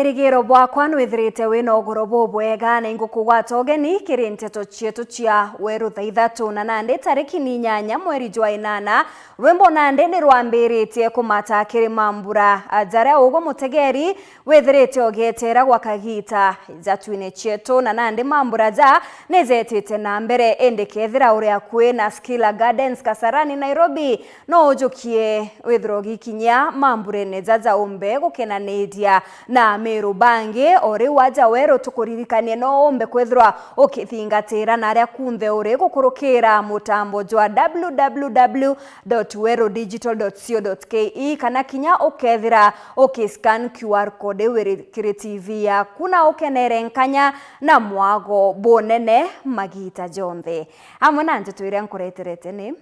bwerigiro bwakwa nwithirite wina ugoro bubwega na ingukugwata ugeni kirinteto chietu chia weru thaithatu na nandi tariki ni 8 mweri jwa 8 rwimbo nandi ni rwambiritie kumata kiri mambura ajara ugo mutegeri withirite ogetera gwa kagita jatwine chietu na nandi mambura ja nezetite na mbere endekethira uria kwina Skilla Gardens Kasarani Nairobi no ujukie withrogi kinya mambure nezaza umbe gukenanidia na Meru Bangi ori waja wero tukuririkanie no umbe kwethirwa ukithingatira na aria kunthe uri gukurukira mutambo jwa www.werodigital.co.ke kana kinya ukethira ukiscan QR code wiri kiri TV ya kuna ukenere nkanya na mwago bonene magita jonthe amwe na njitwire nkureterete ni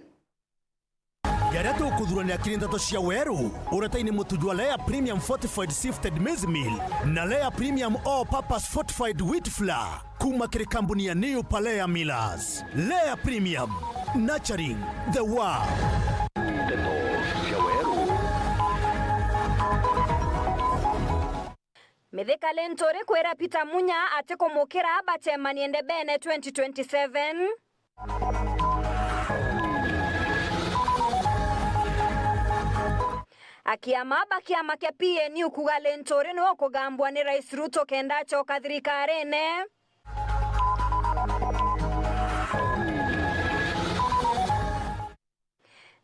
Garato kudhurania kirindato cia weru urataini mutujwa Lea Premium Fortified Sifted Maize Meal na Lea Premium All Purpose Fortified Wheat Flour kuma kiri kampuni ya New Palea Millers. Lea Premium, nurturing the world. Mithika lentore kwera Peter Munya ateko mukira batema niende bene 2027 Akiama kia PNU kugale ntore no kugambwa ni Rais Ruto kendacho kathirikarene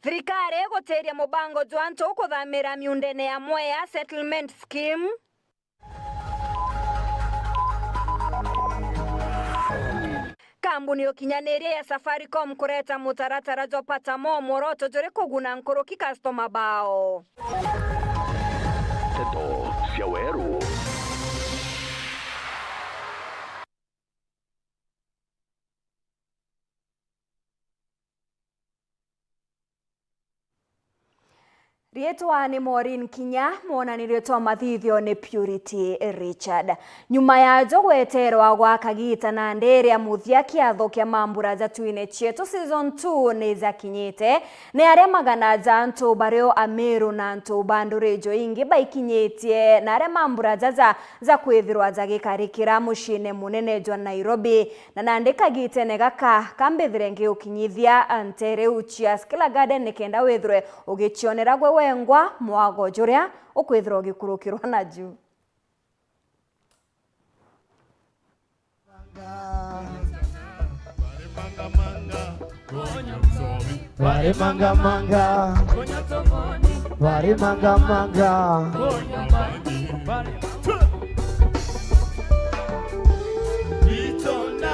Thirikari guteria mubango jwanto kuthamira miundene ya Mwea settlement scheme Kambuni okinyaneria ya Safaricom kureta mutaratara jopata mo moroto jore kuguna nkoroki customer bao Teto cia weru Rietwa ni Maureen Kinya, mwana niliotwa mathithio ni Purity Richard. Nyuma ya jogweterwa gwa kagita na ndere muthia kiatho kia mambura jatwine chietu season 2 ni zakinyite. Ni aria magana janto bareo Ameru na nto bandurejo ingi baikinyetie na aria mambura jaza za kwithirwa jagikarikira mushine munene jwa Nairobi. Na nandi kagite negaka kambithirengi ukinyithia antere uchia Skilla Garden nikenda withirwe ugichionera gwe wengwa mwago juria ukwithirwa gikurukirwa na juu Wari manga manga Wari manga manga Itona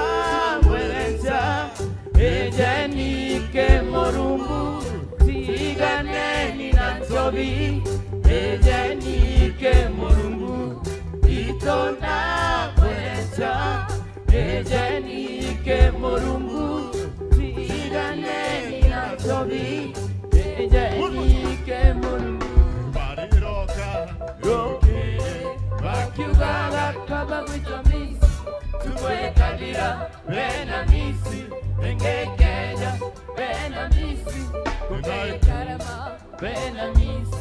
mwelenja ejenike morumbu Tiganeni na nzobi ejenike morumbu Itona mwelenja ejenike morumbu Tiganeni na nzobi ejenike morumbu Bariroka roke Wakiugaga kaba witomisi Tuwekadira Vena misi Engekeja Vena misi Kunai karama Vena misi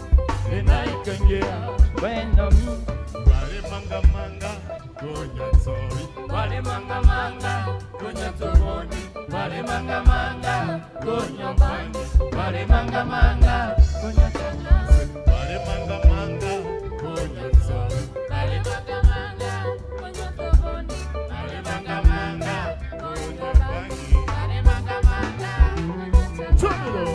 Enai kengea Vena misi Wale manga manga Konya tsoi Wale manga manga Konya tsomoni Wale manga manga Konya bangi Wale manga manga Konya tsomoni Wale manga manga Konya tsoi Wale manga manga Konya tsomoni Wale manga manga Konya bangi Wale manga manga Chulo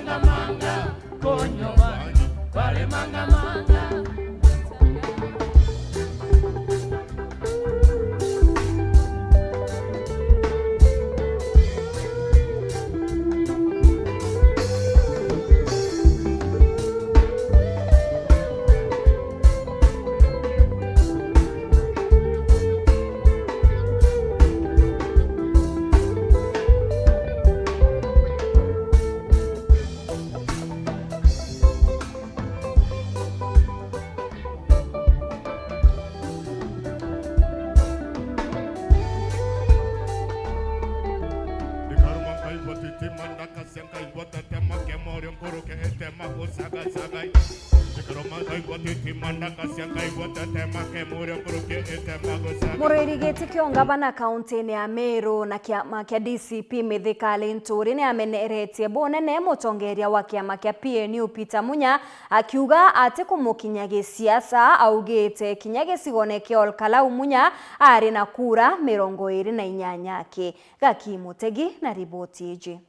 manga manga konyo vale manga manga. Murerigete kiongabana kaunti ya Meru na kiama kia DCP Mithika Linturi ni ameneretie bonene mutongeria wa kiama kia PNU Peter Munya akiuga ate kumukinyage siasa augete kinyage sigone kia Olkalau Munya ari na kura 28 yake. Gaki Mutegi na riboti iji.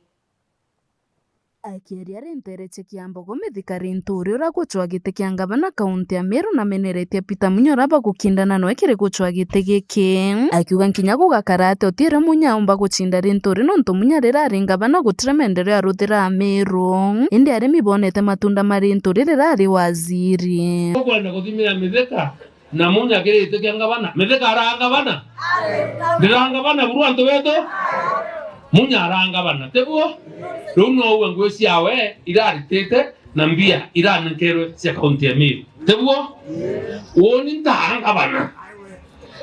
Akiaria renterete kiambogo Mithika Linturi ura guchwa gite kia ngavana kaunti ya Meru na meneretie Peter Munya uraba gukindana no ekire guchwa gite giki akiuga nkinya gugakara ate otire Munya umba guchinda Linturi nontu Munya rira ari ngavana gutire maendeleo aruthira Meru indi arimi bonete matunda ma Linturi rira ari waziri kwenda kuthimira Mithika na Munya kirite kia ngavana Mithika arangavana ndirangavana buru antu betu Munya arangavana tebuo runo uwe ngwesi yawe iraritete na mbia iranenkerwe cia kaunti ya Meru tebuo woni ntarangavana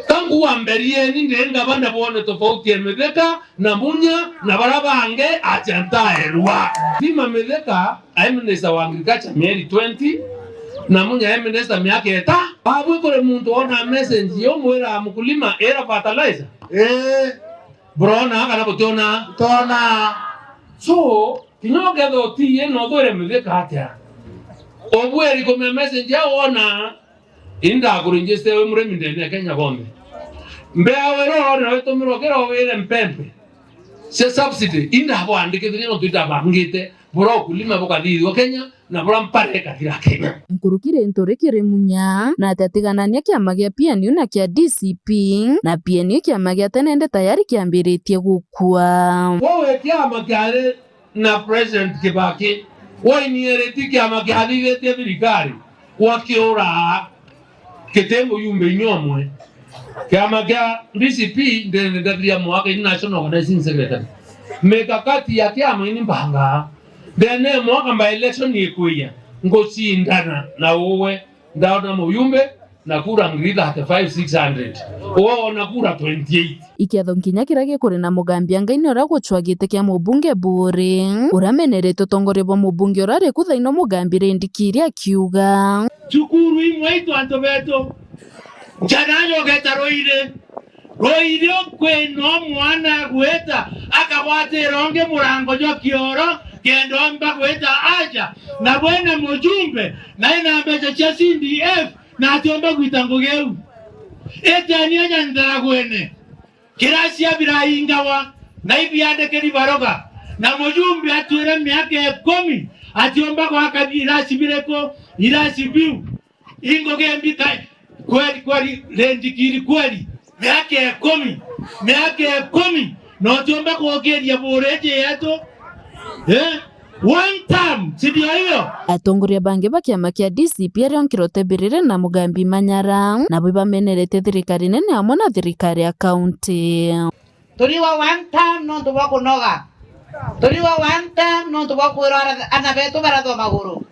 tangu wamberie ni ndengavana bone tofauti ya Mithika na Munya na barabange achantaerwa thima Mithika minister wa agriculture mieri 20 na Munya minister miaka 8 babu kore muntu ona message yo mwera mkulima era fertilizer brona kana botona tona so kinyoge doti ye no dore Mithika atia obweri kome message ona inda kurinjeste we muremi ndene Kenya bombe mbea wero na weto mirogero were mpempe se subsidy inda abo andike no tuita bangite bro kulima bokadiri wa Kenya na bro mpare katira Kenya Nkuruki Linturi kiri Munya na atatiganania kiama gia PNU na kia DCP na PNU kiama gia tenende tayari kiambiritie gukua wewe kiama kiare na President Kibaki wainiereti kiama kiathithĩtie thirikari wakiura kitengo yumbe nyomwe kiama kia DCP ndendathia mwaka National Organizing Secretary mikakati ya kiama ini mbanga ndene mwaka mba election yekuya ngocindana na uwe ndaona muyumbe na kura ngirida hata 5600 uwe na kura 28 ikiatho nkinya kirage kuri na mugambia ngaini ora guchwa gite kia mubunge buri uramenereto tongore bo mubunge orare kuthaino mugambire ndikiri akiuga cukuru imwe itu anto beto njanayo getaroire roire kweno mwana gweta akawate ronge murango jo kioro kendo mba gweta aja na bwene mujumbe na ina mbeje cha CDF na atiomba gwitango geu etani anya ndara gwene kirasia biraingawa na ibiande keri baroga na mujumbe atwere miaka 10 atiomba kwa kabira sibireko irasi biu ingo gembika kweli rendikiri kweli miaka 10 no atiomba kwa geria boreje yato one time sidio hiyo atongoria bangi ba kiama kia DCP arionkirote birire na mugambi Manyara na bwiba menerete thirikari nene amwe na thirikari ya kaunti turiwa one time no tuwa kunoga turiwa one time no tuwa kwira anabeto barato maguru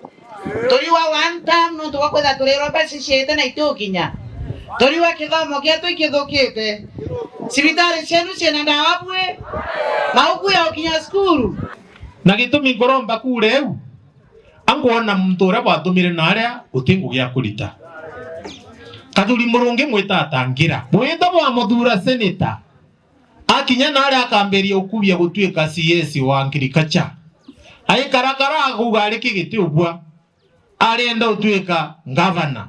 turiwa one time no tuwa kwenda turero basi shete na itokinya turiwa kithomo kietu ikithukite sibitari cienu ciena ndawabwe mauku ya ukinya skuru na gitumi ngoromba kureu angona muntu ura batumire naria utingu gya kurita kathuri murungi mwita atangira mwita bwa muthura senator akinya naria akamberia ukubia gutwika CS wa agriculture ai karakara akuga kigiti ubwa arienda utwika governor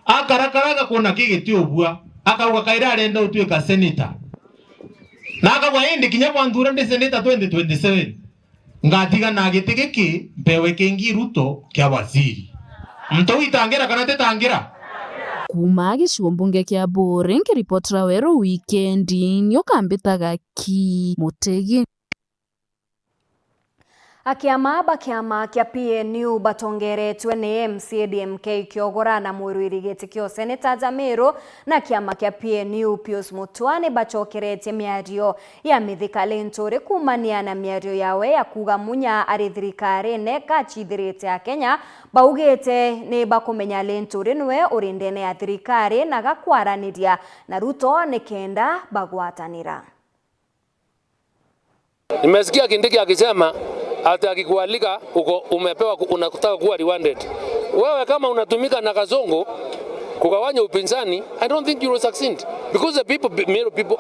akarakara kuona kigiti ubwa akauga kaira arienda utwika senator na akagwa indi kinya kwa nthura ndi senator 2027 ngatiga na giti giki mbewe kingi Ruto kia waziri mto itangira kana tetangira kuma gicigo mbunge kia Mburi nkiripotera Weru wikendi nyukambitaga ki Mutegi. Kiama kia PNU batongeretwe ni MCDMK kiogorana mwirwiri giti kio Seneta Jamiru na kiama kia PNU Pius Mutuani bachokerete miario ya Mithika Linturi kumania na miario yawe ya kuga munya ari thirikari ne kachithirite ya Kenya baugete ni bakumenya Linturi nwe urindene ya thirikari na gakwaraniria na Ruto ni kenda bagwatanira. Nimesikia Kindiki akisema hata akikualika uko umepewa unataka kuwa rewarded. Wewe kama unatumika na Kasongo kugawanya upinzani, I don't think you will succeed because the people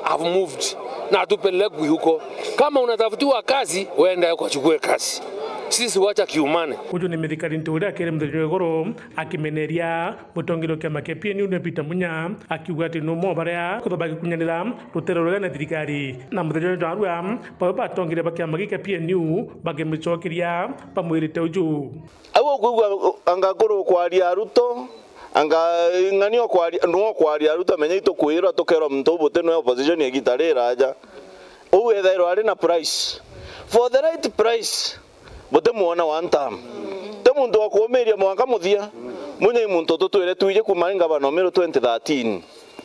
have moved na tupelekwi huko. Kama unatafutiwa kazi, weenda ukachukue kazi. Sisi wacha kiumane. Uju ni Mithika Linturi akire mthiriro goro akimeneria mutongero kia make PNU ne Peter Munya akiuga ati no mo baria kuthobaki kunyanira rutero rwa na thirikari na mthiriro ndarua baba tongire bakia magika PNU bagemichokiria pamwirite uju awo kugwa angakoro kwaria Ruto anga ng'anio kwaria Ruto menya itokwira tokero mtu bote no opposition yegitarira aja uwe thairo ari na price for the right price bote muona one time te muntu wakuomeria mwaka muthia munye muntu tutwire tuije kumaringa bano mero 2013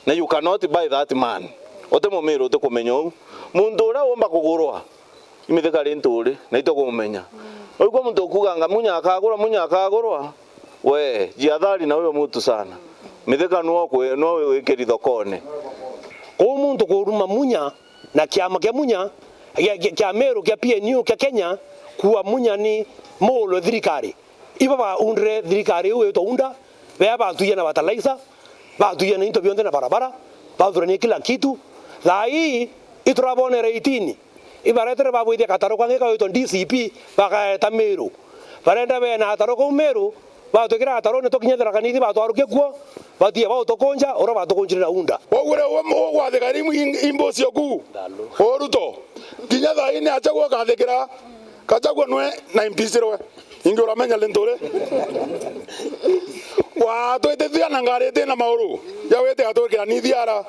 na you cannot buy that man ote momero te kumenyo muntu ura omba kugurwa Mithika Linturi na itokumenya uko muntu kuganga munya akagurwa we jiathari na uyo mutu sana Mithika no wekeri thokone ko muntu kuruma munya na kiama kia munya kia Meru kia PNU kia Kenya kuwa munya ni molo thirikari iba ba undre thirikari uyo to unda ba tuye na batalaisa ba tuye na into bionde na barabara ba durani kila kitu lai itrabone reitini ibaretere ba bwide kataro kwa ngeka uyo DCP baka Meru barenda be na ataro ko Meru ba tukira ataro ne tokinyethera kanidi ba twaruke kuo ba tie ba tokonja ora ba tokonjira unda ogure ogwa thigari imbocio ku Ruto kinya thaini achagwo gathikira kachagwo nwe na impisirwe ingi uramenya Linturi wa twetethia na ngarete na mauru ya wete atukira ni thiara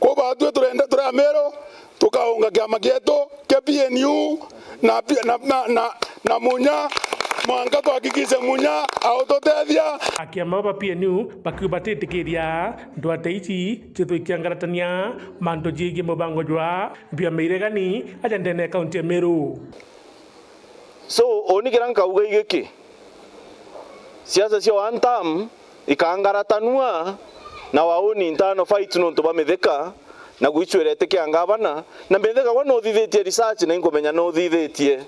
ko ba twe turenda tura Meru tukaunga kiama gietu ke PNU na munya mwanga twakikise munya autotethia akiama ba PNU bakibatitikiria ndwate ici chithuikiangaratania mando jigi mubango jwa bia meiregani ajandene kaunti ya Meru. So onigira nkauga igiki siasa cia one term ikangaratanua na wauni ntano fight no ntuba Mithika na gwichwerete kiangabana na Mithika wa no thithitie research na ingomenya no thithitie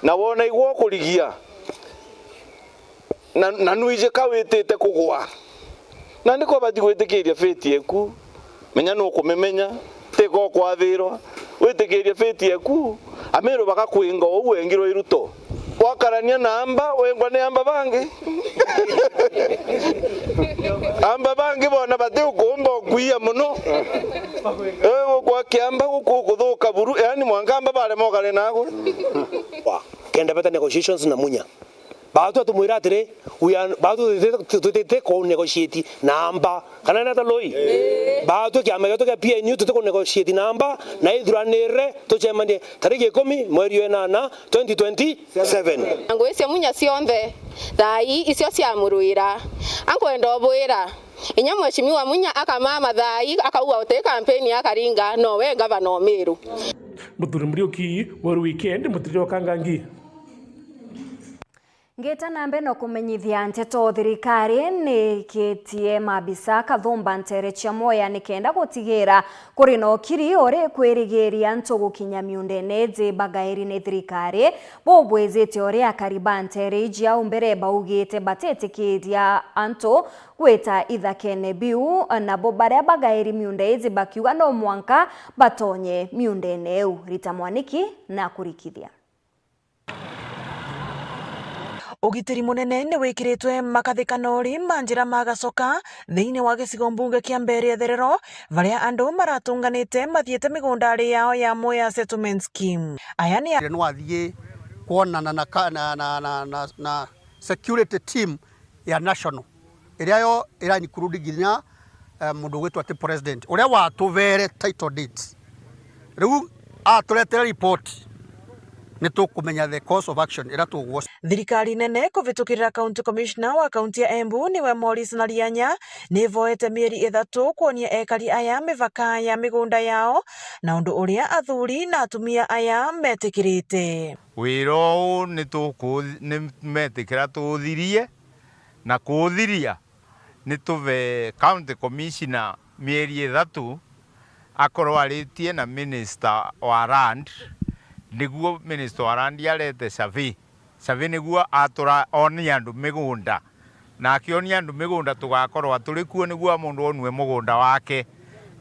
na wona igwo kurigia na nuije kawitete kugwa na ndiko bati gwitikiria feti eku menya no kumemenya teko kwathirwa witikiria feti eku Ameru bakakwinga uwengirwo Ruto wakarania namba wengwa ne amba bangi amba bangi bona bate ukumba kuia muno kwa kiamba kukuthuka buru yani mwangamba bare mogale nagwe kenda beta negotiations na munya baatu tumwira atire baatu tutete ko negotiate namba kana na taloi baatu kiama gato ka PNU tutete ko negotiate namba na idhuranire tuchemanie tariki 10 mweri wa 8 2027 ngwese munya cionthe thai icio cia muruira ankwenda obwira inya mweshimiwa munya akamama thai akauga ote campaign ya Karinga no we governor Meru Muthuri Muriuki Weru weekend mutiro kangangi Ngeta nambe no kumenyithia nteto thirikari ni kitie mabisa kathumba ntere cia moya nikenda gutigira kuri no kiri ore kwirigiria nto gukinya miundene nthi bagairi ni thirikari bobwezete ore akariba ntere ijia umbere baugite batetikiria anto gweta ithakene biu na bobare bagairi miunde nthi bakiuga no mwanka batonye miundene eu Rita Mwaniki na kurikithia Ugitiri munene ni wikiritwe makathikanori manjira magacoka thiini wa gicigo mbunge kia Mbeere Therero varia andu maratunganite mathiete migundari yao ya Moya Settlement Scheme. Aya ni no athie kuonana na security team ya national iria yo include ginya mundu gwitwa ati president uria watuvere title deeds riu aturetera report nitukumenya the course of action ira tugwo. Thirikari nene kuvitukirira county commissioner wa county ya Embu niwe Morris Narianya nivoete mieri 3 kuonia ekari aya mivaka ya migunda yao na undu uria athuri na atumia aya metikirite. Wiro ni metikira tuthirie na kuthiria nituve county commissioner mieri 3 akorwo aritie na minister wa land niguo minister wa land yarete survey niguo atura onia andu migunda na akionia andu migunda tugakorwo turi kuo niguo mundu onwe mugunda wake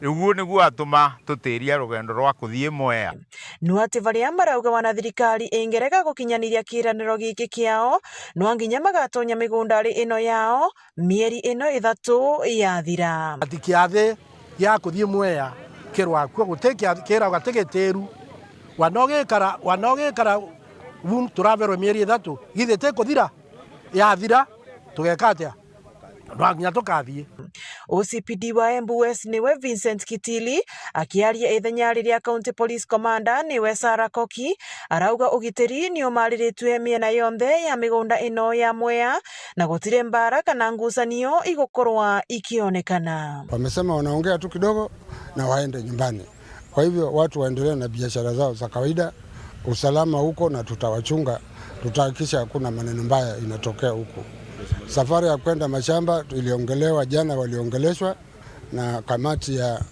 niguo niguo atuma tutiria rugendo rwa kuthie Mwea. No ati varia marauga wana thirikari ingerega gukinyaniria kiraniro giki kiao no nginya magatonya migundari ino yao mieri ino 3 yathira. Ati kiathe ya kuthie Mwea kirwa kwa gutekia kira gategeteru wanogekara turaverwo mieri 3 githete kuthira yathira tugekatia nginya tukathie. OCPD wa Embu West niwe Vincent Kitili akiaria ithenya riria county police commander niwe Sarah Koki arauga ugitiri ni umariritwe miena yonthe ya migunda ino ya Mwea na gutire mbara kana ngucanio igukorwa ikionekana. Wamesema wanaongea tu kidogo na waende nyumbani. Kwa hivyo watu waendelee na biashara zao za kawaida, usalama huko na tutawachunga, tutahakikisha hakuna maneno mbaya inatokea huko. Safari ya kwenda mashamba iliongelewa jana, waliongeleshwa na kamati ya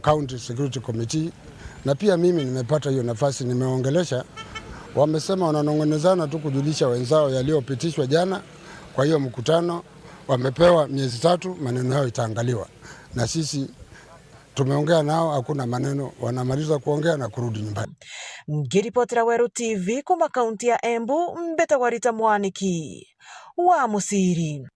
County Security Committee na pia mimi nimepata hiyo nafasi, nimeongelesha. Wamesema wananong'onezana tu kujulisha wenzao yaliyopitishwa jana. Kwa hiyo mkutano wamepewa miezi 3, maneno yao itaangaliwa na sisi tumeongea nao, hakuna maneno, wanamaliza kuongea na kurudi nyumbani. Ngiripotera Weru TV kuma kaunti ya Embu, Mbetagwarita Mwaniki wa Musiri.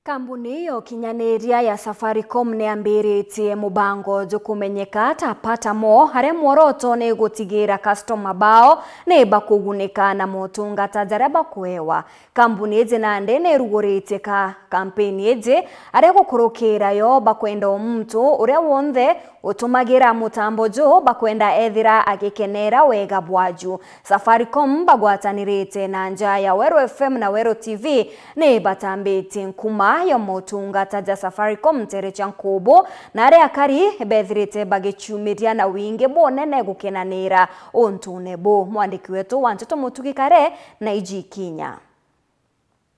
Kambuni yo kinyaniria ya Safaricom ni ambiritie mubango jukumenyeka tapata mo hare mworoto ni gutigira customer bao ni bakugunika na motungata jaraba kwewa. Kambuni eje nande ni ruguritie ka kampeni eje are gukurukira yo bakwenda mtu uria wonthe utumagira mutambo jo bakwenda ethira agikenera wega bwaju. Safaricom bagwatanirite na nja ya Weru FM na Weru TV ni batambiti nkuma yo motungata ja Safaricom tere chankubo na are akari bethirite bagichumiria na winge bonene gukenanira ontunebo. Mwandiki wetu wantoto mutugikare na iji Kinya.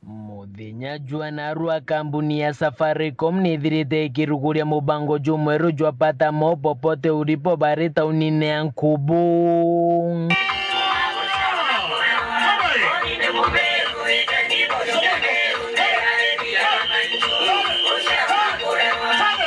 Muthenya jwanarua kambuni ya Safaricom nithirite ikiruguria mubango jumweru jwa pata mo popote ulipo bari taunine ya Nkubu.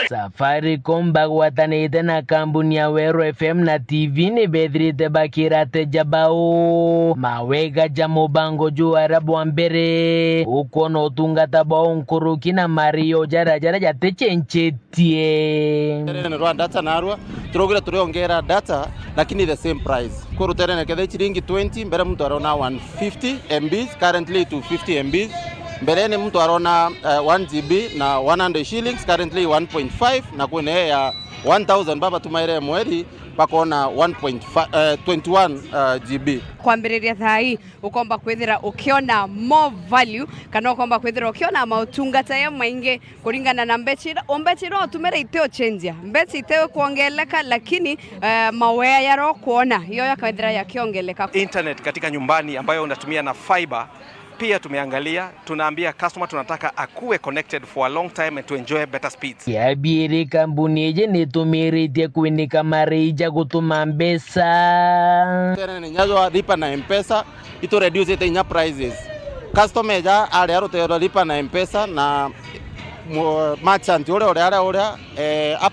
Safaricom bagwatanite na kambuni ya Weru FM na TV ni bethirite bakirate jabao mawega ja mubango ju arabu wa mbere uko no tungata bao nkuruki na Mario jara jatechenchetie rwa data narwa turogira turiongera data lakini the same price ko ruterene kethe chiringi 20 mbere mtu arona 150 MB currently to 50 MB mbere ni mtu arona 1 GB na 100 shillings currently 1.5 na kwene ya 1000 baba tumaire mweri bakona 1.21 GB kwambiriria thai ukomba kwithira ukiona more value kana ukomba kwithira ukiona mautungata ya mainge kuringana na mbechira ombechira otumere iteo change mbechi iteo kuongeleka lakini mawea yaro kuona hiyo yakaithira yakiongeleka. Internet katika nyumbani ambayo unatumia na fiber pia tumeangalia, tunaambia customer tunataka akuwe connected for a long time and to enjoy better speeds. Ya biri kambuni eje nitumiritie kuinika marija gutuma mbesa. Tene nyazo lipa na M-Pesa ito reduce ite nya prices. Customer ja ale arotero lipa na M-Pesa na merchant ore up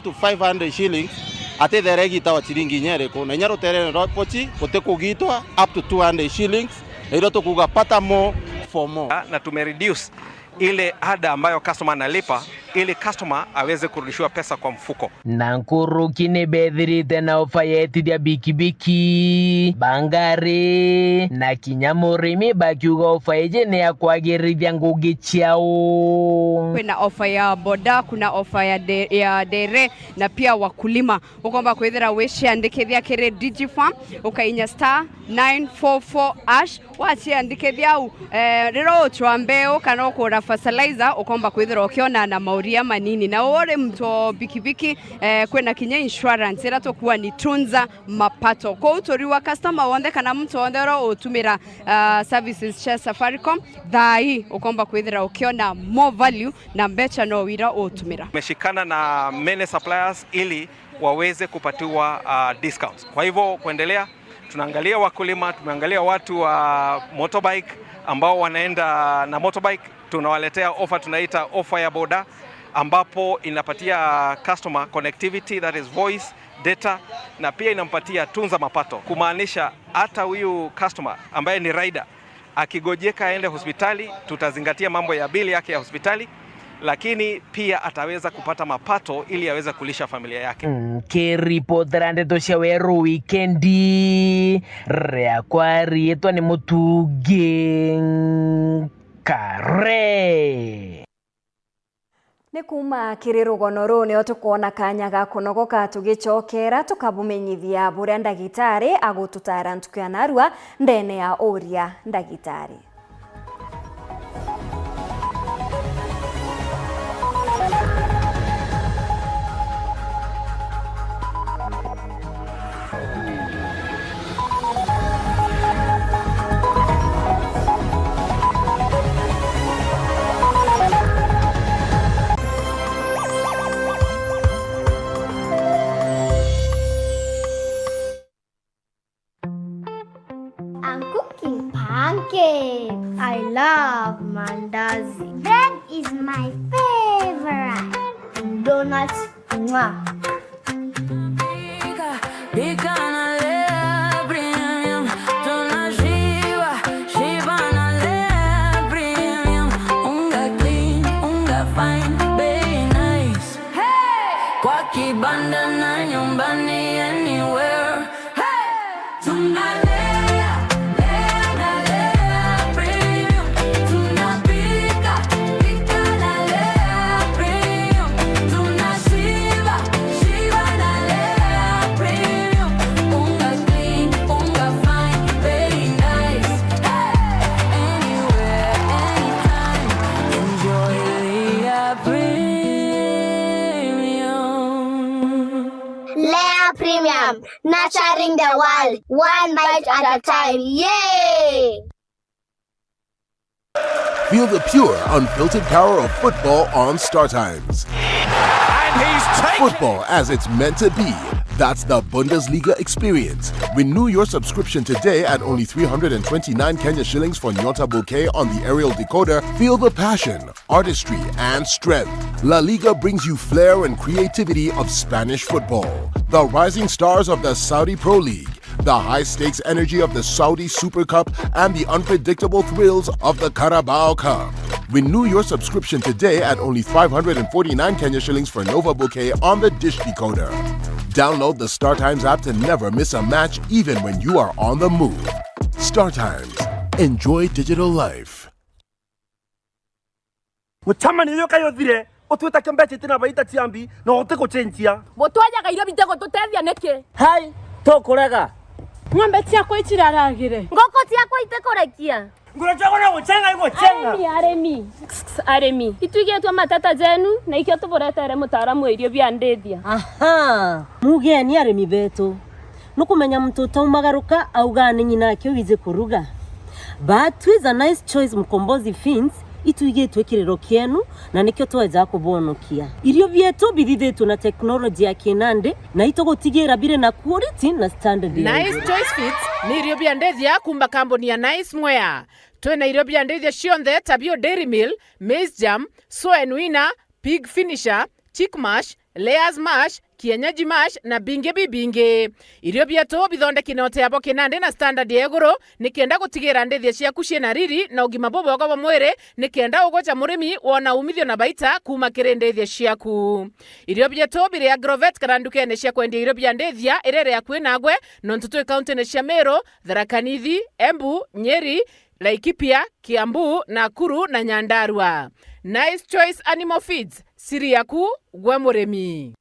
to 500 shillings ate theregi tawa chiringi nyere ko na nyaro tere ro pochi kote kugitwa up to 200 shillings ilo to kugapata more for more na tumereduce ile ada ambayo customer analipa ili customer aweze kurudishiwa pesa kwa mfuko. Nankuru kine bethirite na ofa yetithia bikibiki bangari na kinyamurimi bakiuga ofa ije ni ya kwagirithia ngugi ciao. Kuna ofa ya boda, kuna ofa ya dere na pia wakulima. Ukomba kwethera weshi andikithia kire Digifarm ukainya *944# wachi andikithia rero twambeo kana ukora fertilizer ukomba kwethera ukiona na mauria manini na ore mto bikibiki kwena kinya insurance ira tokuwa ni tunza mapato kwa utori wa customer wonde kana mtu ondero utumira services cha Safaricom thai ukomba kwethera ukiona more value na mbecha no wira utumira. Tumeshikana na many suppliers ili waweze kupatiwa discounts. Kwa hivyo kuendelea tunaangalia wakulima, tumeangalia watu wa motorbike ambao wanaenda na motorbike, tunawaletea offer tunaita offer ya boda ambapo inapatia customer connectivity, that is voice, data, na pia inampatia tunza mapato. Kumaanisha hata huyu customer ambaye ni rider akigojeka aende hospitali, tutazingatia mambo ya bili yake ya hospitali, lakini pia ataweza kupata mapato ili aweze kulisha familia yake. Kiripotera ndeto cia weru weekendi rea kwari etwa ni Mutugi Kare. Nĩ kuma kĩrĩ rũgono rũu nĩo tũkuona kanya ga kũnogoka tũgĩcokera tũkabumenyithia burĩa ndagĩtarĩ agũtũtara ntukũ narua ndene ya ũria ndagĩtarĩ. Pancakes. I love mandazi. Bread is my favorite. Donuts. Mwah. Nurturing the world, one bite at a time. Yay! Feel the pure, unfiltered power of football on Star Times. And he's taken Football as it's meant to be. That's the Bundesliga experience. Renew your subscription today at only 329 Kenya shillings for Nyota Bouquet on the aerial decoder. Feel the passion, artistry, and strength. La Liga brings you flair and creativity of Spanish football. The rising stars of the Saudi Pro League, the high-stakes energy of the Saudi Super Cup, and the unpredictable thrills of the Carabao Cup. Renew your subscription today at only 549 Kenya shillings for Nova Bouquet on the Dish Decoder. Download the Star Times app to never miss a match, even when you are on the move. Star Times. Enjoy digital life. Mutamani yoka yothire otweta kembeche tina baita tiambi no oteko chenjia botwaja gaira bitego tutethia neke hai tokorega ng'ombe ciakwa itiraragire ngoko ciakwa itekorekia ngurachago na guchenga igochenga aremi ituigetwa matata jenu na ikio tuboretere mutaramu irio bia ndethia aha mugeni aremi betu nukumenya mtoto umagaruka augane nyina kyo wize kuruga but with a nice choice mkombozi fins ituigetwe kirero kienu na nikyo tweza kubonokia irio bietu bithithetwo na teknolojia ya kinande na itogotigira bire na quality na standard. Nice Choice Fits ni irio bia ndethia kumba kambuni ya Nice Mwea. Twena irio bia ndethia cionthe tabio Dairy Mill, Maize Jam, Soy Winner, Pig Finisher, Chick Mash, Layers Mash, kienyeji mash na binge bibinge. Irio bieto bithondeki note yabo kinande na standard ya iguru nikienda gutigira ndethia ciaku ciena riri na ugima bobogo wa mwiri nikienda ugocha murimi wona umithio na baita kuma kiri ndethia ciaku. Irio bieto bire agrovet kana ndukene cia kwendia irio bia ndethia irere ya kwinagwe nontutu county ne cia Meru, Tharaka Nithi, Embu, Nyeri, Laikipia, Kiambu, Nakuru na Nyandarua. Nice Choice Animal Feeds, siri yaku gwe murimi.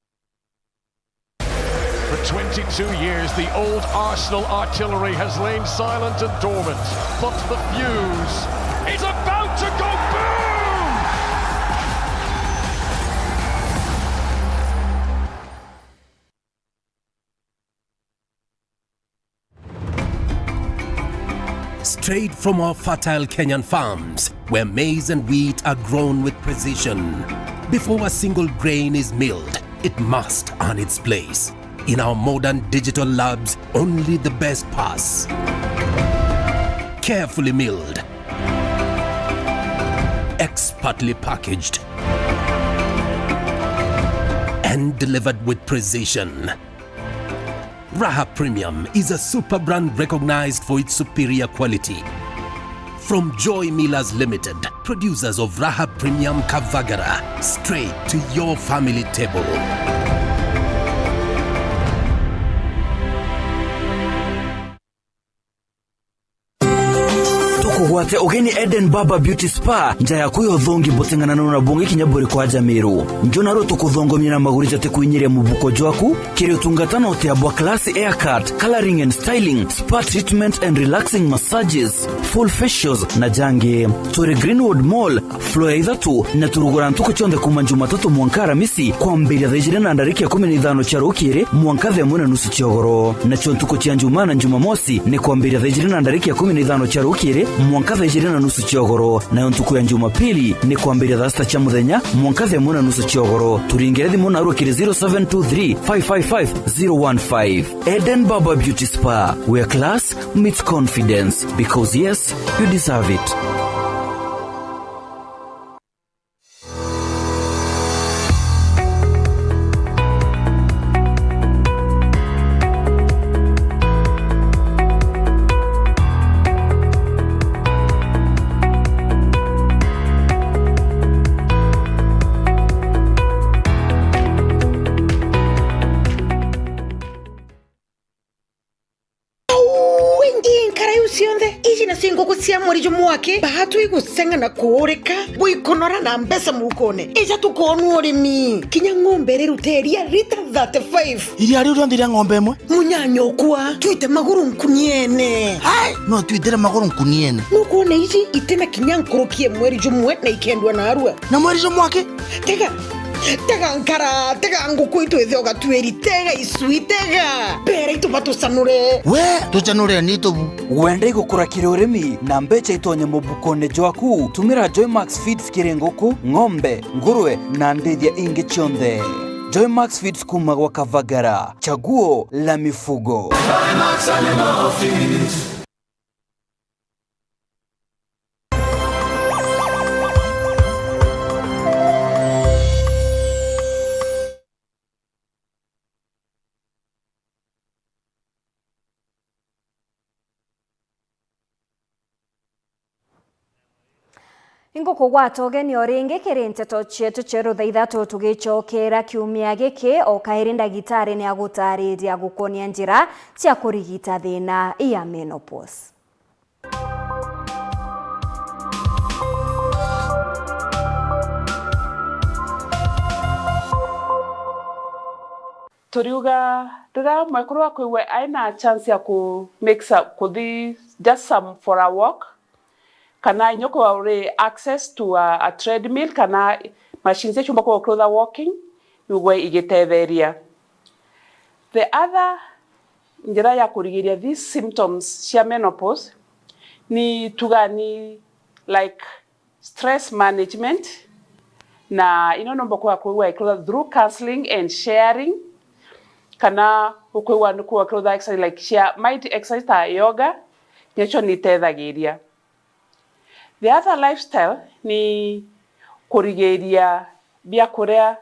For 22 years, the old Arsenal artillery has lain silent and dormant. But the fuse is about to go boom! Straight from our fertile Kenyan farms, where maize and wheat are grown with precision. Before a single grain is milled, it must earn its place. In our modern digital labs, only the best pass. Carefully milled, expertly packaged, and delivered with precision. Raha Premium is a super brand recognized for its superior quality. From Joy Millers Limited, producers of Raha Premium Kavagara, straight to your family table. Gwate ogeni Eden Baba Beauty Spa njaya kuyo thongi botengana na bungi kinyaburi kwa Jamiru njona ro tukuthongomya na magurija te kuinyiria mubuko jwaku kiri utungatana oteabwa class haircut, coloring and styling, spa treatment and relaxing massages, full facials na jange turi Greenwood Mall floor ithatu na turugura ntuko chonde kuma Jumatatu mwankara misi kwa mbili thejire na ndariki ya 15 cha rukire mwankathe mwana nusu chiogoro na chontuko cha Jumana Jumamosi ni kwa mbili thejire na ndariki ya 15 cha rukire mwankathe 20 chiogoro na ntuko ya Jumapili ni kwa mbili thasta cha muthenya mwankathe mwana nusu chiogoro turingerethi mona rukire 0723 555 015. Eden Baba Beauty Spa, where class meets confidence, because yes, you deserve it. Morijo mwake bahatu igusenga na kuoreka buikonora na mbesa mukone eja tukonu orimi kinya ngombe riruteria rita 35 iri ari urondira ngombe mwe munyanyokwa tuite maguru nkuniene hai no tuitera maguru nkuniene nukone iji itena kinya nkorokie mwerijo mwe na ikendwa na arua na mwerijo mwake tega nkara tega ngukuitu ethoga tueri tega isuitega pera itubato sanure we tuchanure nito wende igukura kiroremi na mbecha itonye mubukone jwaku tumira Joy Max Feeds kirengoku ngombe ngurwe na ndethia ingi chonde. Joy Max Feeds kuma kwa Kavagara, chaguo la mifugo. Joy Max Animal Feeds. Ingo kugwata ogeni oringi kirinteto chetu cheru thaithatu tugicokera kiumia giki o kairi ndagitari ni agutariria gukonia njira cia kurigita thina ya menopause. Toriuga rira mwekuru akwiwe aina chance ya ku mix up kuthi just some for a walk kana inyoko ore access to a treadmill kana machines echumba ko clother walking yugwe igetetheria. The other njira ya kurigiria these symptoms cia menopause ni tugani like stress management na inonomba kwa kuwa through counseling and sharing kana ukwewa nukuwa clother exercise like share might exercise ta yoga nyecho ni tethagiria. The other lifestyle ni kurigeria bia kurea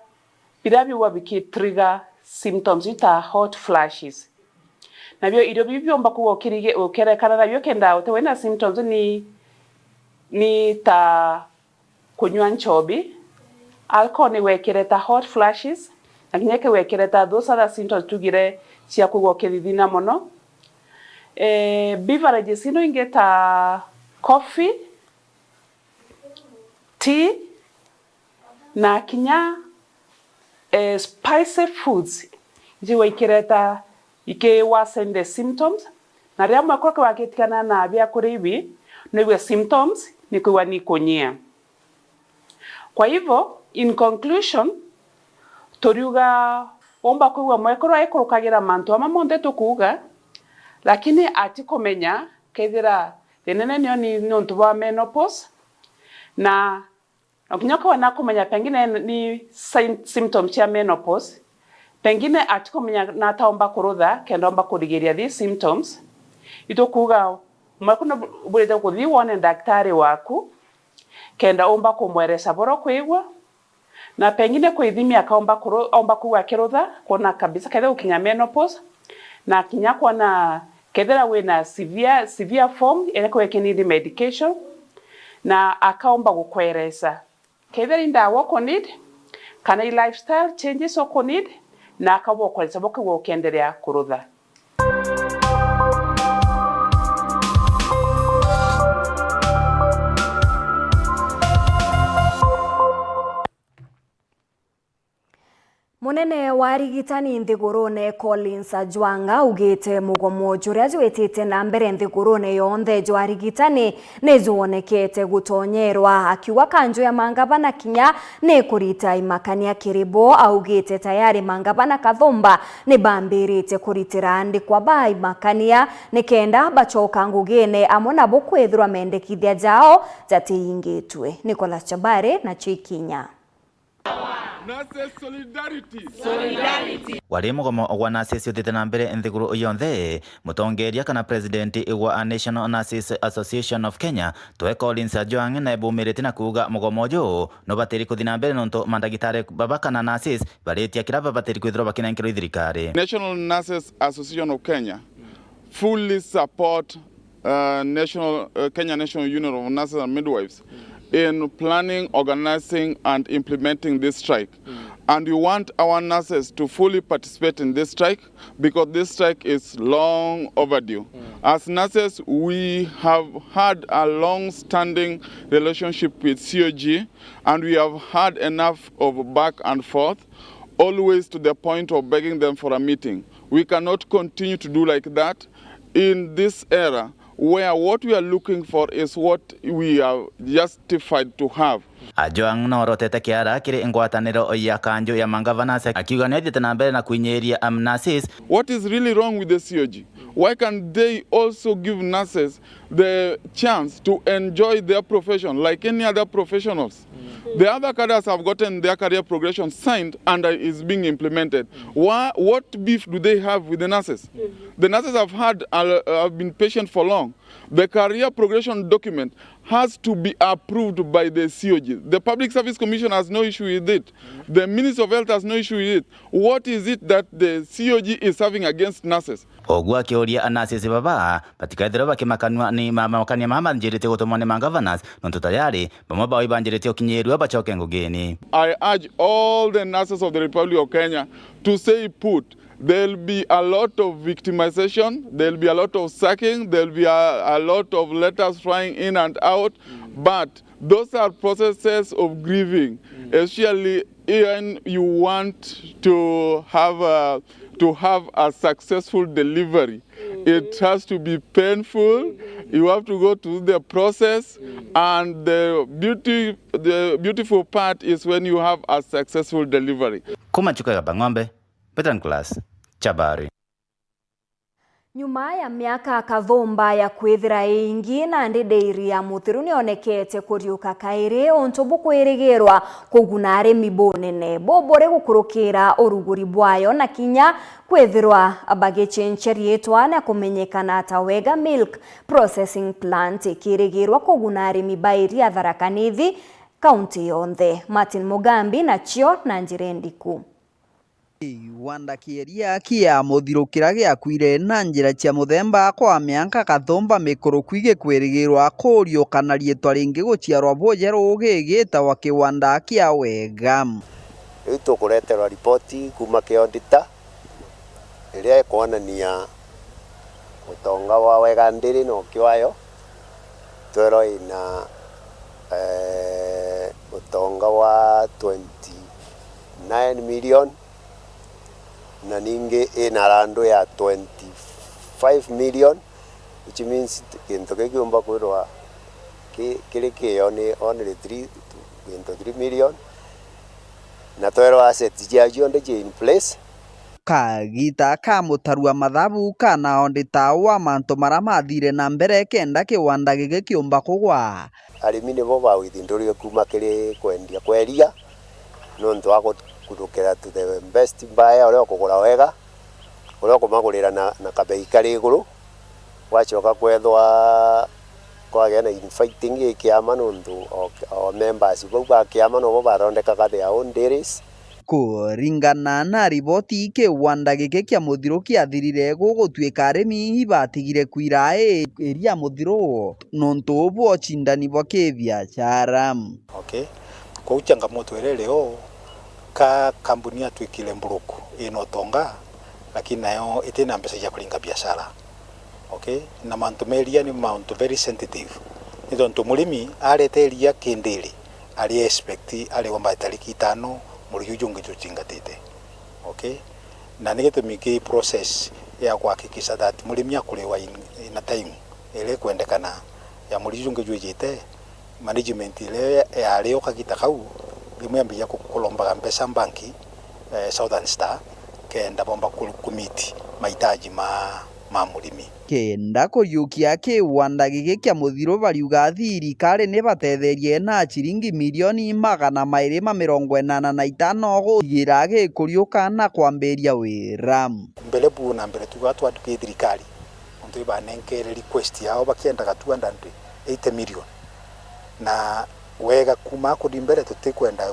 birabi wa biki trigger symptoms ita hot flashes. Nabyo irio bibyomba kuwa ukerekana nabyo kenda utawena symptoms ni ta kunywa nchobi, alcohol ni wekereta hot flashes, na kinyeke wekereta those other symptoms tugire cia kuwa ukirithina mono. Beverages ino ingeta coffee, tea, na kinya spicy foods jiwa ikireta ike worsen the symptoms. Na ria mwakora kwa kitikana na bia kuribi niwe symptoms ni kuwa ni konyea. Kwa hivyo in conclusion toriuga omba kuwa mwakora ekurukagira mantu amamonde tukuga lakini atikomenya kethira denene nyo ni nontu wa menopause na okinyoko wana kumenya pengine ni symptoms ya menopause pengine atikomenya na taomba kurutha kenda omba kurigiria these symptoms itokuga mwakuna buleta kuthi wone daktari waku kenda omba kumweresa boro kwigwa na pengine kwithimia akaomba kuwa kirutha kuona kabisa kethe ukinya menopause na kinya kuona kethira wina severe form eneko need medication na akaomba gukweresa kethira inda wako need kana lifestyle changes oko need na akabo kweresa boke wokenderea kurutha. Munene wa rigitani nthigurune Collins Ajwanga ugite mugomo juria jwitite na mbere nthigurune yonthe jwa rigitani nijuonekete gutonyerwa akiwa kanjo ya mangavana kinya ni kurita imakania kiribo augite tayari mangavana Kathumba ni bambirite kuritira andikwa ba imakania nikenda bachoka ngugine amona bokwethirwa mendekithia jao jatiingitwe. Nicholas Chabare na Chikinya. Wali mugomo ogwa nurses utite na mbere nthiguru yonthe mutongeria kana president wa National Nurses Association of Kenya Toe Collins Ajwang na bumirite na kuga mugomo jo no bateri kuthi na mbere nonto mandagitare baba kana nurses baritia kiraba bateri kwithira bakinangiro ithirikari. National Nurses Association of Kenya fully support Kenya National Union of Nurses and Midwives in planning, organizing and implementing this strike. And we want our nurses to fully participate in this strike because this strike is long overdue. As nurses, we have had a long-standing relationship with COG and we have had enough of back and forth, always to the point of begging them for a meeting. We cannot continue to do like that in this era where what we are looking for is what we are justified to have. Ajwang no rotete kiara kiri ngwataniro ya kanjo ya mangavana akiuga ni thite na mbere na kuinyeria nurses. What is really wrong with the COG? Why can't they also give nurses the chance to enjoy their profession like any other professionals? The other cadres have gotten their career progression signed and is being implemented. What beef do they have with the nurses? The nurses have been patient for long. The career progression document has to be approved by the COG. The Public Service Commission has no issue with it. The Minister of Health has no issue with it. What is it that the COG is having against nurses? Ogwa kioria nurses baba patikaithira bakimakanwa ni mamakania mama njirite gutumwa ni mangavanas nonto tayari bamwe bao ibanjirite okinyerwa bachoke ngugini. I urge all the nurses of the Republic of Kenya to say put. There'll be a lot of victimization, there'll be a lot of sacking, there'll be a lot of letters flying in and out, but those are processes of grieving, especially when you want to have a successful delivery. It has to be painful, you have to go through the process, and the beautiful part is when you have a successful delivery. Kumachuka Bangombe, Petran Class. Chabari. Nyuma ya miaka Kathumba ya kwithira ingi na ndindeiri ya muthiru nionekete kuriuka kairi onto bukwirigirwa kuguna arimi bonene bobore gukurukira uruguri bwayo na kinya kwithirwa abagichencherietwa na kumenyekana ta Wega Milk Processing Plant kirigirwa kuguna arimi bairi atharakanithi kaunti yonthe. Martin Mugambi na Chio na Njirendiku. Wanda kĩeria kia mũthirũkĩra gĩakuire na njĩra cia mũthemba kwa mĩaka kathomba mĩkũrũ kwige kwĩrĩgĩrwa kũrio kana rĩtwa rĩngĩ gũciarwa bũjerũ gĩgĩtawa kĩwanda kĩa wega. Rĩu tũkũreterwa ripoti kuma kĩondita ĩrĩa ĩkuonania ũtonga wa wega ndĩrĩ na ũkĩwayo twero ina ũtonga wa 29 million na ningi ina rando ya 25 million, which means kintu kikiumba kwirwa kiri kiyo ni only 3 million na twero assets jiajo ndeje in place. Kagita ka mũtarua mathabu kana ondita wa manto mara mathire na mbere kenda kĩwanda gĩkĩ kĩumba kũgwa. Arĩmi nĩbo bawĩthindũrire kuma kĩrĩ kweria nontu wa kudukira to the best buyer ũrĩa kũgũra wega ũrĩa kũmagũrĩra na kabei karĩ igũrũ wacoka kwethwa kwagĩa na infighting gĩkĩama nontu o members bau ba kĩama no bathondekaga their own dairies. Kũringana na riboti kĩwanda gĩkĩ kĩa mũthirũ kĩathirire gũgũtuĩka arĩmi batigire kwira ĩria mũthirũ nontu ũbwo cindani bwa kĩbiacara. Okay, kwa changamoto ile leo ka kampuni atuikile mburuku inotonga lakini nayo itina mbesa ya kulinga biashara. Okay, na mantumeria ni mount very sensitive. Ndio ntumulimi areteria kindili ali expect ali kwamba tariki 5 muri yujungi tuchingatite. Okay, na nigetumiki process ya kuhakikisha that mulimi akulewa ina time ile kuendekana ya muri yujungi jujite management ile ya leo kakita kau limwambia kukulomba mpesa banki Southern Star kenda bomba kumiti mahitaji ma mulimi kenda kũriũkia kĩwanda gĩkĩ kĩa mũthirũ bariuga thirikari nĩ batetherie na ciringi milioni 285 gũtigĩra gĩkũriũka na kwambĩria wĩra. Mbele bu na mbele tu watu waduke thirikari ndio banengere request yao bakiendaga 280 million na wega kuma kudimbere tutikwenda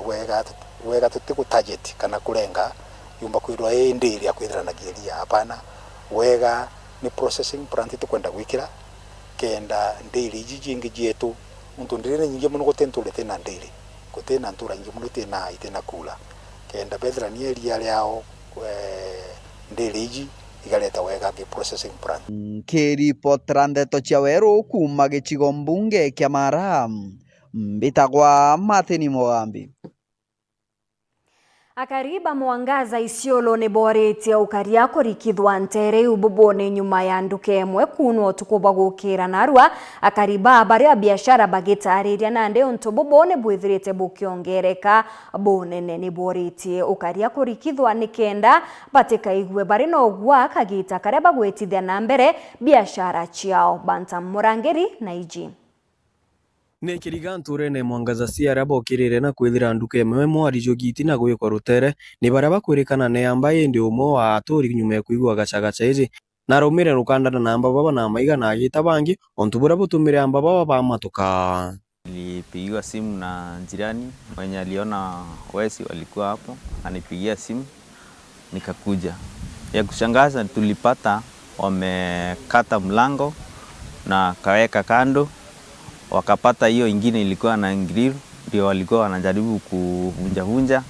wega tutiku target kana kulenga yumba kwirwa ndiri ya kwithira na geria hapana wega ni processing plant tukwenda gwikira kenda ndiri jijingi jetu muntu ndiri nyingi muno gutentule tena ndiri gutena ntura nyingi muno tena kula kenda bethra ni area yao ndiri ji igaleta wega ki processing plant. Kĩripotera ndeto cia werũ kuma gĩcigo mbunge kĩa Maram mbitagwa Martin Mogambi. Akariba Mwangaza Isiolo ni boretie ukaria kurikithwa ntere ububone nyuma ya nduka emwe kunwo tukuba gukira narua akariba baria biashara bagitariria nande onto bubone bwithirite bukiongereka bonene ni boretie ukaria kurikithwa nikenda batika igwe bari no gwa kagita karia bagwetithia na mbere biashara ciao. Bantam Murangeri na iji Nekiriga nturene Mwangaza ciara bokirire na kwithira nduka emwe mwari jogiti na gwikwa rutere ni baria bakwirikana ne ambaye ndi umwe wa aturi nyume kuigwa gacagaca iji na rumire rukandana na amba baba na maiga na agita bangi ontu bura butumire amba baba ba matuka. Nilipigiwa simu na jirani mwenye aliona wezi walikuwa hapo, anipigia simu nikakuja. Ya kushangaza tulipata wamekata mlango na kaweka kando, wakapata hiyo ingine ilikuwa na grill, ndio walikuwa wanajaribu kuvunja.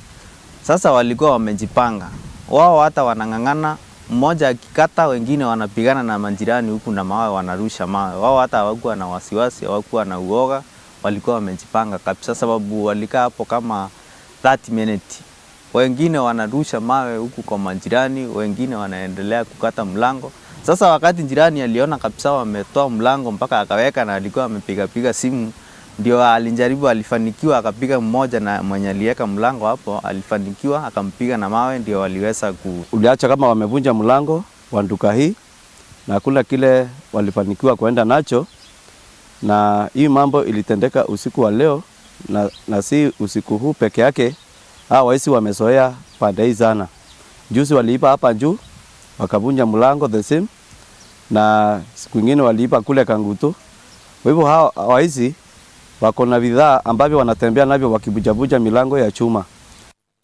Sasa walikuwa wamejipanga. Wao hata wanangangana, mmoja akikata wengine wanapigana na majirani huku na mawe wanarusha mawe. Wao hata hawakuwa na wasiwasi, hawakuwa na uoga, walikuwa wamejipanga kabisa sababu walikaa hapo kama 30 minutes. Wengine wanarusha mawe huku kwa majirani, wengine wanaendelea kukata mlango. Sasa wakati jirani aliona kabisa wametoa mlango mpaka akaweka na alikuwa amepiga simu, ndio alijaribu, alifanikiwa akapiga mmoja na mwenye aliweka mlango hapo alifanikiwa akampiga na mawe, ndio waliweza uliacha kama wamevunja mlango wa duka hii na kula kile walifanikiwa kuenda nacho. Na hii mambo ilitendeka usiku wa leo na si usiku huu peke yake. Hao waizi wamezoea pande hii sana. Juzi waliiba hapa juu wakavunja mlango the same, na siku nyingine waliiba kule Kangutu. Kwa hivyo hao waizi wako na bidhaa ambavyo wanatembea navyo wakibujabuja milango ya chuma.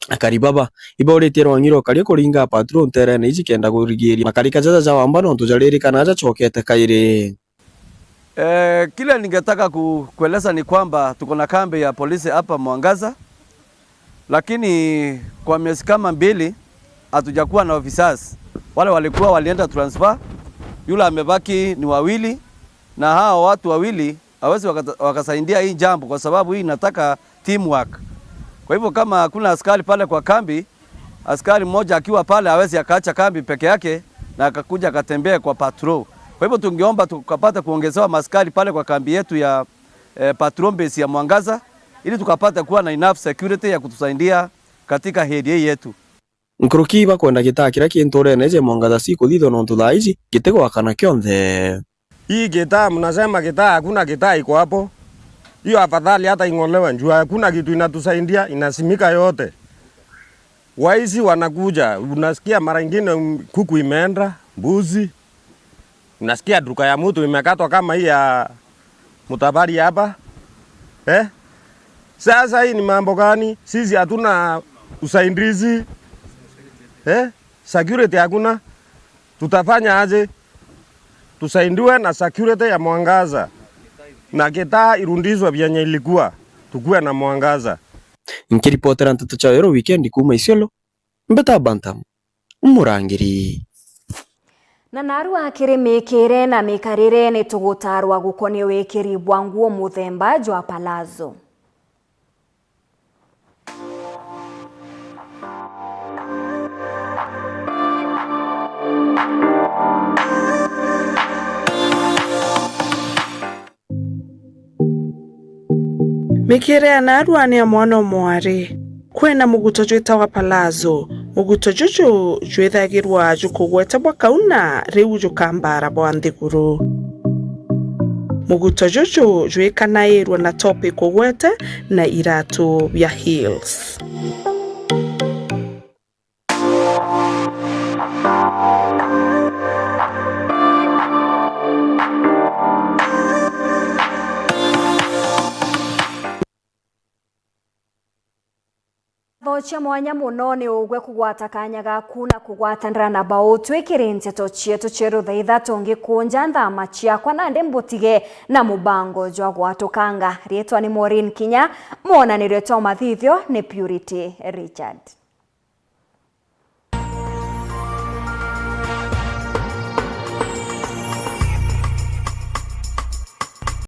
Akaribaba ibaurĩtie rwang'iro karia kũringa patrol nterene ici kenda kũrigiria makarika jaja ja wamba no tujaririkana aja chokete kairi. Kile ningetaka kueleza ni kwamba tuko na kambi ya polisi hapa Mwangaza, lakini kwa miezi kama 2 hatujakuwa na officers. Wale walikuwa walienda transfer, yule amebaki ni 2, na hao watu 2 hawezi wakasaidia hii jambo kwa sababu hii inataka teamwork. Kwa hivyo kama hakuna askari pale kwa kambi, askari mmoja akiwa pale hawezi akaacha kambi peke yake na akakuja akatembea kwa patrol. Kwa hivyo tungeomba tukapata kuongezewa maskari pale kwa kambi yetu ya patrol base ya Mwangaza ili tukapata kuwa na enough security ya kutusaidia katika area yetu. Nkuruki bakwenda gitaa kira kinturene je Mwangaza siku thitho no tuthaici gitego akana kionthe. Hii gitaa mnasema gitaa, hakuna gitaa iko hapo. Hiyo afadhali hata ing'olewe njoo, hakuna kitu inatusaidia, inasimika yote. Waizi wanakuja, unasikia mara nyingine kuku imeenda, mbuzi. Unasikia duka ya mtu imekatwa kama hii ya Mutabari hapa. Sasa hii ni mambo gani? Sisi hatuna usaidizi. Security hakuna. Tutafanya aje? Tusaidiwe na security ya Mwangaza. Na gitaa irundizwe vyenye ilikuwa. Tukue na Mwangaza. Nkiripotera ntutu cha ero weekend kuma Isiolo. Mbeta Bantam. Murangiri. Na naru akiri mikire na mikarire ni tugutarwa gukoni wikiri bwanguo muthemba jwa palazo. Mikire anarwa ya mwana mwari kwena muguto jwitawa palazo. Muguto juju jwithagirwa jukugweta bwa kauna riu jukambara bwa nthiguru. Muguto juju jwikanairwa na topi kugwete na iratu vya heels. Thocha mwanya muno ni ugwe kugwata kanya gaku na kugwatanira na bao twikire nteto chietu cheru thaitha tungikunja nthama chiakwa na ndi mbutige na mubango jwa gwatukanga. Rietwa ni Maureen Kinya, mwonanirio twa mathithio ni Purity Richard.